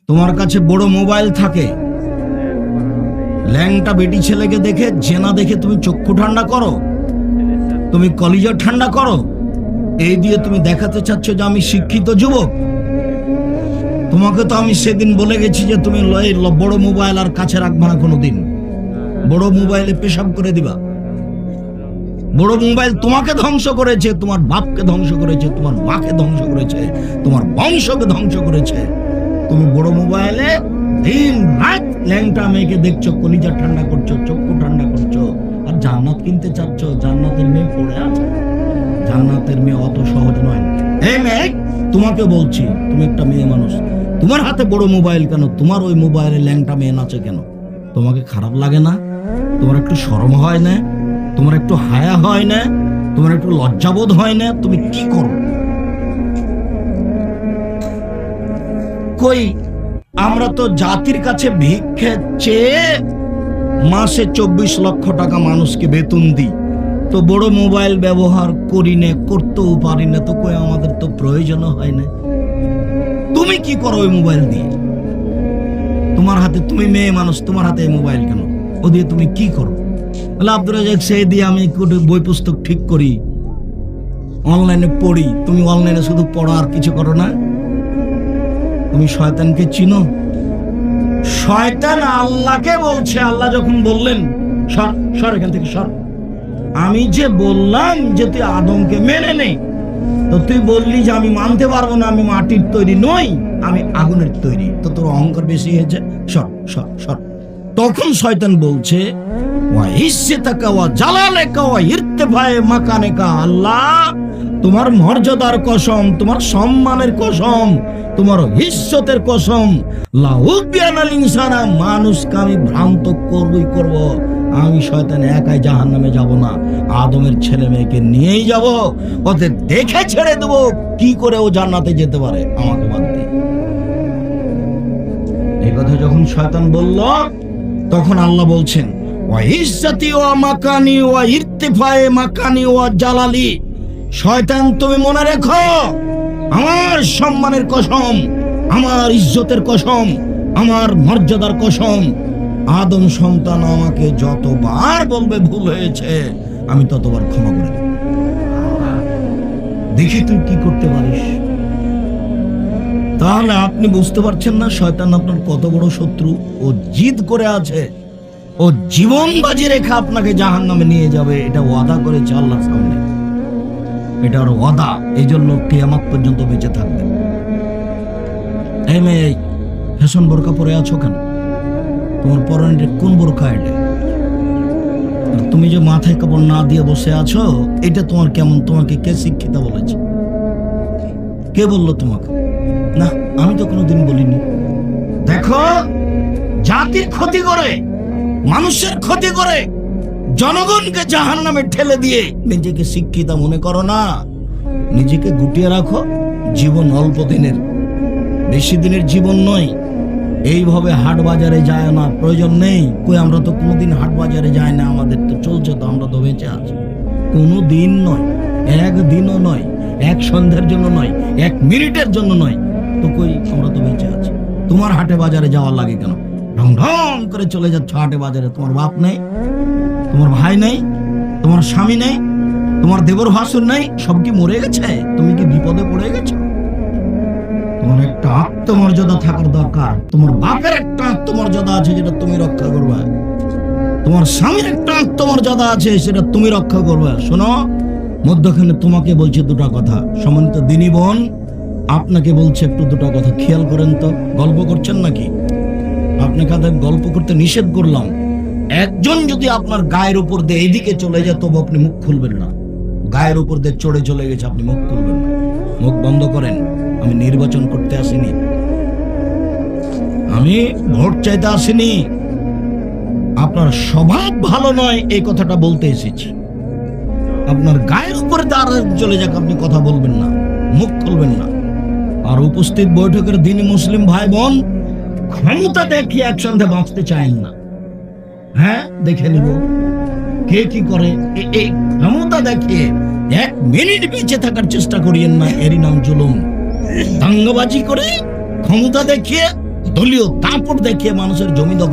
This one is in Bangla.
তোমার কাছে বড় মোবাইল থাকে, ল্যাংটা বেটি ছেলেকে দেখে জেনা দেখে তুমি চক্ষু ঠান্ডা করো, তুমি কলিজা ঠান্ডা করো, এই দিয়ে তুমি দেখাতে চাচ্ছ যে আমি শিক্ষিত যুবক। তোমাকে তো আমি সেদিন বলে গেছি যে তুমি বড় মোবাইল আর কাছে রাখবা না কোনোদিন, বড় মোবাইলে পেশাব করে দিবা। বড় মোবাইল তোমাকে ধ্বংস করেছে, তোমার বাপকে ধ্বংস করেছে, তোমার মাকে ধ্বংস করেছে, তোমার বংশকে ধ্বংস করেছে। তুমি বড় মোবাইলে দিন রাত ল্যাংটা মেয়েকে দেখছো, কলিজা ঠান্ডা করছো, চক্ষু ঠান্ডা করছো, আর জান্নাত কিনতে চাচ্ছ। জান্নাতের মেয়ে পড়ে আছে, জান্নাতের মেয়ে অত সহজ নয়। এই মেয়ে, তোমাকে বলছি, তুমি একটা মেয়ে মানুষ, তোমার হাতে বড় মোবাইল কেন? তোমার ওই মোবাইলে ল্যাংটা মেয়ে নাচে কেন? তোমাকে খারাপ লাগে না? তোমার একটু শরম হয় না? তোমার একটু হায়া হয় না? তোমার একটু লজ্জাবোধ হয় না? তুমি কি করো? কই আমরা তো জাতির কাছে ভিক্ষে চেয়ে মাসে 24 লক্ষ টাকা মানুষকে বেতন দিই, তো বড় মোবাইল ব্যবহার করি না, করতেও পারি না, তো কই আমাদের তো প্রয়োজন হয় না। তুমি কি করো ওই মোবাইল দিয়ে? তোমার হাতে, তুমি মেয়ে মানুষ, তোমার হাতে মোবাইল কেন? ও দিয়ে তুমি কি করো? বলে আব্দুর রাজাক, সেই দিয়ে আমি বই পুস্তক ঠিক করি, অনলাইনে পড়ি। তুমি অনলাইনে শুধু পড়ো আর কিছু করো না? তুমি শয়তানকে চিনো? শয়তান আল্লাহকে বলছে। আল্লাহ যখন বললেন সর সর এখান থেকে সর, আমি যে বললাম যে তুই আদমকে মেনে নে, তো তুই বললি যে আমি মানতে পারবো না, আমি মাটির তৈরি নই, আমি আগুনের তৈরি, তো তোর অহংকার বেশি হয়েছে, সর সর সর। তখন শয়তান বলছে আল্লাহ, তোমার মর্যাদার কসম, তোমার সম্মানের কসম, তোমার ইজ্জতের কসম, মানুষকে আমি ভ্রান্ত করবই করব। আমি শয়তান একাই জাহান্নামে যাব না, আদমের ছেলে মেয়েকে নিয়েই যাব, ওদের দেখে ছেড়ে দেবো কি করে ও জান্নাতে যেতে পারে আমাকে বাদ দিয়ে। এই কথা যখন শয়তান বলল, তখন আল্লাহ বলছেন শয়তান, তুমি মনে রেখো, আমার সম্মানের কসম, আমার ইজ্জতের কসম, আমার মর্যাদার কসম, আদম সন্তান আমাকে যতবার বলবে ভুল হয়েছে, আমি ততবার ক্ষমা করে দেব। দেখি তুই কি করতে পারিস। তাহলে আপনি বুঝতে পারছেন না শয়তান আপনার কত বড় শত্রু? ও জিদ করে আছে, ও জীবন বাজি রেখে আপনাকে জাহান্নামে নিয়ে যাবে, এটা ওয়াদা করেছে আল্লাহর সামনে, এটা ওর ওয়াদা। এই জন্য কিয়ামত পর্যন্ত বেঁচে থাকবে। এই মেয়ে, ফ্যাশন বোরকা পরে আছো কেন? তোমার পরনে কোন বোরকা এটা? আর তুমি যে মাথায় কাপড় না দিয়ে বসে আছো, এটা তোমার কেমন? তোমাকে কে শিক্ষিতা বলেছে? কে বললো তোমাকে? না, আমি তো কোনোদিন বলিনি। দেখো, জাতির ক্ষতি করে, মানুষের ক্ষতি করে, জনগণকে জাহান্নামে ঠেলে দিয়ে নিজেকে শিক্ষিতা মনে করো না। নিজেকে গুটিয়ে রাখো। জীবন অল্প দিনের, বেশি দিনের জীবন নয়। এইভাবে হাট বাজারে যায় না, প্রয়োজন নেই। কই আমরা তো কোনোদিন হাট বাজারে যাই না, আমাদের তো চলছে, তো আমরা তো বেঁচে আছি। কোনো দিন নয়, একদিনও নয়, এক সন্ধ্যার জন্য নয়, 1 মিনিটের জন্য নয়, তো কই আমরা তো বেঁচে আছি। তোমার হাটে বাজারে যাওয়ার লাগে কেন? ঢং ঢং করে চলে যাচ্ছ হাটে বাজারে। তোমার বাপ নেই, তোমার ভাই নেই, তোমার স্বামী নেই, তোমার দেবর ভাসুর নেই, সব কি মরে গেছে? তুমি কি বিপদে পড়ে গেছো? তোমার একটা আত্মমর্যাদা থাকার দরকার। তোমার বাপের একটা আত্মমর্যাদা আছে, যেটা তুমি রক্ষা করবে। তোমার স্বামীর একটা আত্মমর্যাদা আছে, সেটা তুমি রক্ষা করবে। শোনো, মধ্যখানে তোমাকে বলছে দুটো কথা। সম্মানিত দিনী বোন, আপনাকে বলছে একটু দুটো কথা খেয়াল করেন তো। গল্প করছেন নাকি? আপনাকে গল্প করতে নিষেধ করলাম। একজন যদি আপনার গায়ের উপর দিয়ে এইদিকে চলে যায়, তবু আপনি মুখ খুলবেন না। গায়ের উপর দিয়ে চড়ে চলে গেছে, আপনি মুখ খুলবেন না। মুখ বন্ধ করেন। আমি নির্বাচন করতে আসিনি, আমি ভোট চাইতে আসিনি। আপনার স্বভাব ভালো নয় এই কথাটা বলতে এসেছি। আপনার গায়ের উপরে দাঁড় চলে যাক, আপনি কথা বলবেন না, মুখ খুলবেন না। আর উপস্থিত বৈঠকের দিনই মুসলিম ভাই বোন, ক্ষমতা দেখিয়ে একসঙ্গে বাঁচতে চান না। হ্যাঁ, দেখে নিব কে কি করে। এই ক্ষমতা দেখিয়ে 1 মিনিট বেঁচে থাকার চেষ্টা করিয়েন না, এরই নাম জুলুম। দাঙ্গাবাজি করে ক্ষমতা দেখিয়ে দলীয় দাপট দেখিয়ে মানুষের জমি দখল